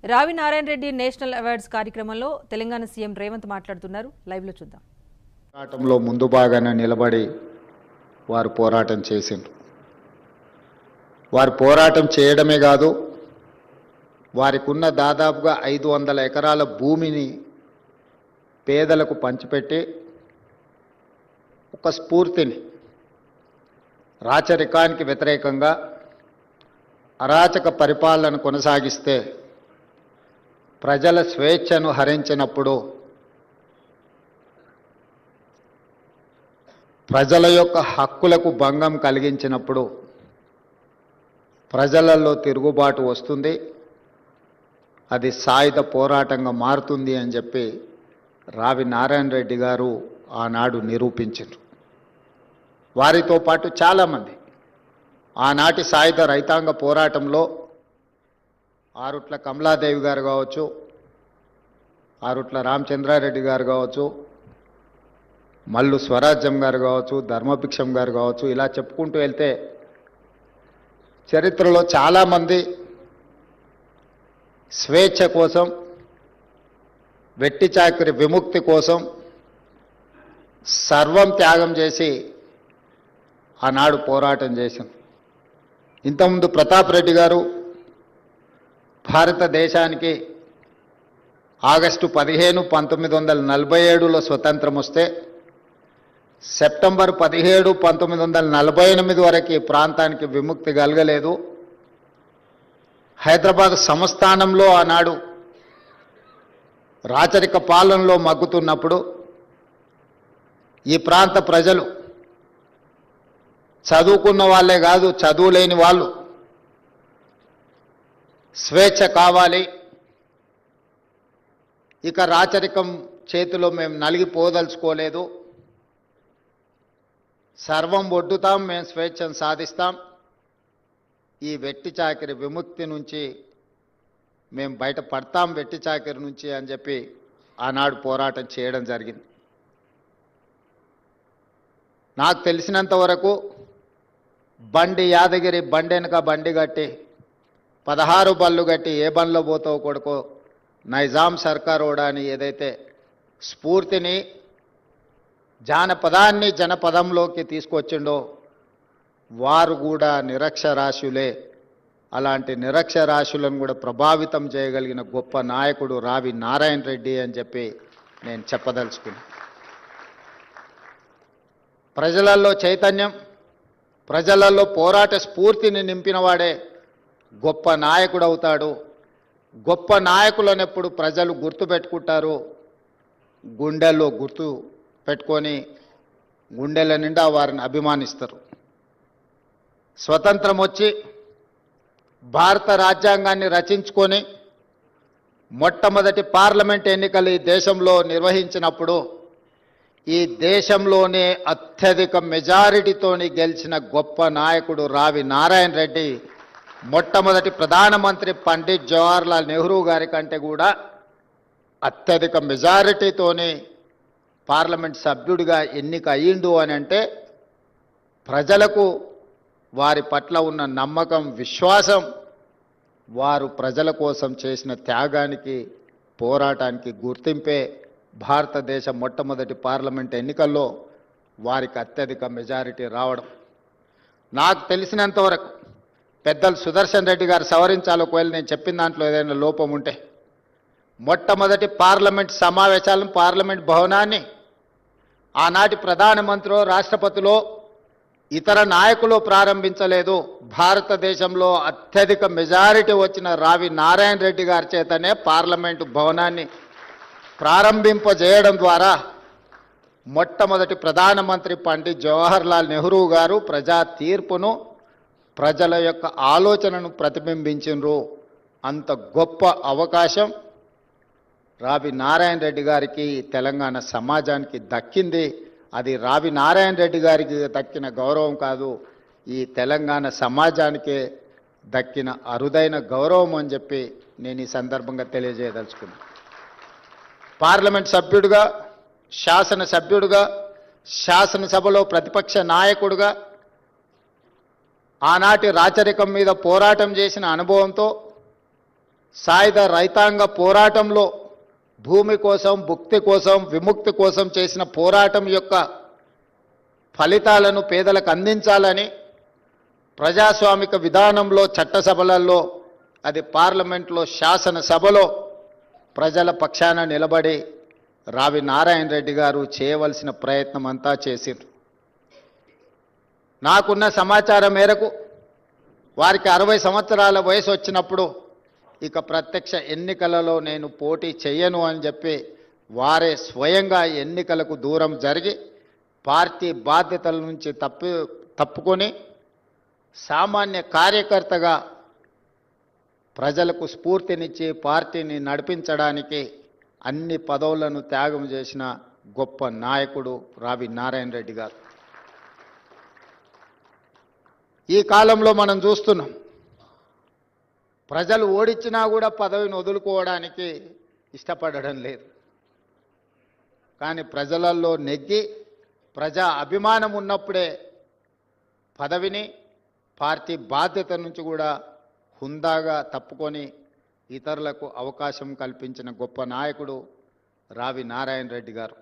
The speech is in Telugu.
రావి నారాయణ రెడ్డి నేషనల్ అవార్డ్స్ కార్యక్రమంలో తెలంగాణ సీఎం రేవంత్ మాట్లాడుతున్నారు. లైవ్ లో చూద్దాం. పోరాటంలో ముందు భాగాన నిలబడి వారు పోరాటం చేసిండ్రు. వారు పోరాటం చేయడమే కాదు, వారికి ఉన్న దాదాపుగా 500 ఎకరాల భూమిని పేదలకు పంచిపెట్టి ఒక స్ఫూర్తిని రాచరికానికి వ్యతిరేకంగా అరాచక పరిపాలన కొనసాగిస్తే ప్రజల స్వేచ్ఛను హరించినప్పుడు, ప్రజల యొక్క హక్కులకు భంగం కలిగించినప్పుడు ప్రజలలో తిరుగుబాటు వస్తుంది, అది సాయుధ పోరాటంగా మారుతుంది అని చెప్పి రావి నారాయణ రెడ్డి గారు ఆనాడు నిరూపించారు. వారితో పాటు చాలామంది ఆనాటి సాయుధ రైతాంగ పోరాటంలో ఆరుట్ల కమలాదేవి గారు కావచ్చు, ఆరుట్ల రామచంద్రారెడ్డి గారు కావచ్చు, మల్లు స్వరాజ్యం గారు కావచ్చు, ధర్మభిక్షం గారు కావచ్చు, ఇలా చెప్పుకుంటూ వెళ్తే చరిత్రలో చాలామంది స్వేచ్ఛ కోసం, వెట్టి చాకిరి విముక్తి కోసం సర్వం త్యాగం చేసి ఆనాడు పోరాటం చేసింది. ఇంతకుముందు ప్రతాప్ రెడ్డి గారు భారతదేశానికి ఆగస్టు 15, 1947లో స్వతంత్రం వస్తే సెప్టెంబర్ 17, 1948 వరకు ఈ ప్రాంతానికి విముక్తి కలగలేదు. హైదరాబాద్ సంస్థానంలో ఆనాడు రాచరిక పాలనలో మగ్గుతున్నప్పుడు ఈ ప్రాంత ప్రజలు చదువుకున్న వాళ్ళే కాదు, చదువులేని వాళ్ళు స్వేచ్ఛ కావాలి, ఇక రాచరికం చేతిలో మేము నలిగిపోదలుచుకోలేదు, సర్వం ఒడ్డుతాం, మేము స్వేచ్ఛను సాధిస్తాం, ఈ వెట్టి చాకిరి విముక్తి నుంచి మేము బయటపడతాం, వెట్టి చాకిరి నుంచి అని చెప్పి ఆనాడు పోరాటం చేయడం జరిగింది. నాకు తెలిసినంత వరకు బండి యాదగిరి బండి వెనక బండి కట్టి 16 బళ్ళు కట్టి ఏ బండ్లో పోతావు కొడుకో నైజాం సర్కారోడా అని ఏదైతే స్ఫూర్తిని, జానపదాన్ని జనపదంలోకి తీసుకొచ్చిండో వారు కూడా నిరక్షరాస్యులే. అలాంటి నిరక్షరాస్యులను కూడా ప్రభావితం చేయగలిగిన గొప్ప నాయకుడు రావి నారాయణ రెడ్డి అని చెప్పి నేను చెప్పదలుచుకున్నాను. ప్రజలలో చైతన్యం, ప్రజలలో పోరాట స్ఫూర్తిని నింపినవాడే గొప్ప నాయకుడు అవుతాడు. గొప్ప నాయకులను ఎప్పుడు ప్రజలు గుర్తుపెట్టుకుంటారు, గుండెల్లో గుర్తు పెట్టుకొని గుండెల నిండా వారిని అభిమానిస్తారు. స్వతంత్రం వచ్చి భారత రాజ్యాంగాన్ని రచించుకొని మొట్టమొదటి పార్లమెంట్ ఎన్నికలు ఈ దేశంలో నిర్వహించినప్పుడు ఈ దేశంలోనే అత్యధిక మెజారిటీతోని గెలిచిన గొప్ప నాయకుడు రావి నారాయణ రెడ్డి మొట్టమొదటి ప్రధానమంత్రి పండిట్ జవహర్లాల్ నెహ్రూ గారి కంటే కూడా అత్యధిక మెజారిటీతోని పార్లమెంట్ సభ్యుడిగా ఎన్నిక అయ్యిండు అని అంటే ప్రజలకు వారి పట్ల ఉన్న నమ్మకం, విశ్వాసం, వారు ప్రజల కోసం చేసిన త్యాగానికి, పోరాటానికి గుర్తింపే భారతదేశ మొట్టమొదటి పార్లమెంట్ ఎన్నికల్లో వారికి అత్యధిక మెజారిటీ రావడం. నాకు తెలిసినంతవరకు పెద్దలు సుదర్శన్ రెడ్డి గారు సవరించాలి ఒకవేళ నేను చెప్పిన దాంట్లో ఏదైనా లోపం ఉంటే, మొట్టమొదటి పార్లమెంట్ సమావేశాలను, పార్లమెంట్ భవనాన్ని ఆనాటి ప్రధానమంత్రి, రాష్ట్రపతిలో, ఇతర నాయకులు ప్రారంభించలేదు. భారతదేశంలో అత్యధిక మెజారిటీ వచ్చిన రావి నారాయణ రెడ్డి గారి చేతనే పార్లమెంటు భవనాన్ని ప్రారంభింపజేయడం ద్వారా మొట్టమొదటి ప్రధానమంత్రి పండిట్ జవహర్లాల్ నెహ్రూ గారు ప్రజా తీర్పును, ప్రజల యొక్క ఆలోచనను ప్రతిబింబించినరు. అంత గొప్ప అవకాశం రావి నారాయణ రెడ్డి గారికి, తెలంగాణ సమాజానికి దక్కింది. అది రావి నారాయణ రెడ్డి గారికి దక్కిన గౌరవం కాదు, ఈ తెలంగాణ సమాజానికే దక్కిన అరుదైన గౌరవం అని చెప్పి నేను ఈ సందర్భంగా తెలియజేయదలుచుకున్నాను. పార్లమెంట్ సభ్యుడిగా, శాసనసభ్యుడిగా, శాసనసభలో ప్రతిపక్ష నాయకుడిగా ఆనాటి రాచరికం మీద పోరాటం చేసిన అనుభవంతో సాయుధ రైతాంగ పోరాటంలో భూమి కోసం, భుక్తి కోసం, విముక్తి కోసం చేసిన పోరాటం యొక్క ఫలితాలను పేదలకు అందించాలని ప్రజాస్వామిక విధానంలో చట్టసభలలో, అది పార్లమెంట్లో, శాసనసభలో ప్రజల పక్షాన నిలబడి రావి నారాయణ రెడ్డి గారు చేయవలసిన ప్రయత్నం అంతా చేసిండ్రు. నాకున్న సమాచారం మేరకు వారికి 60 సంవత్సరాల వయసు వచ్చినప్పుడు ఇక ప్రత్యక్ష ఎన్నికలలో నేను పోటీ చెయ్యను అని చెప్పి వారే స్వయంగా ఎన్నికలకు దూరం జరిగి పార్టీ బాధ్యతల నుంచి తప్పుకొని సామాన్య కార్యకర్తగా ప్రజలకు స్ఫూర్తినిచ్చి పార్టీని నడిపించడానికి అన్ని పదవులను త్యాగం చేసిన గొప్ప నాయకుడు రావి నారాయణ రెడ్డి గారు. ఈ కాలంలో మనం చూస్తున్నాం, ప్రజలు ఓడించినా కూడా పదవిని వదులుకోవడానికి ఇష్టపడడం లేదు. కానీ ప్రజలలో నెగ్గి ప్రజా అభిమానం ఉన్నప్పుడే పదవిని, పార్టీ బాధ్యత నుంచి కూడా హుందాగా తప్పుకొని ఇతరులకు అవకాశం కల్పించిన గొప్ప నాయకుడు రావి నారాయణ రెడ్డి గారు.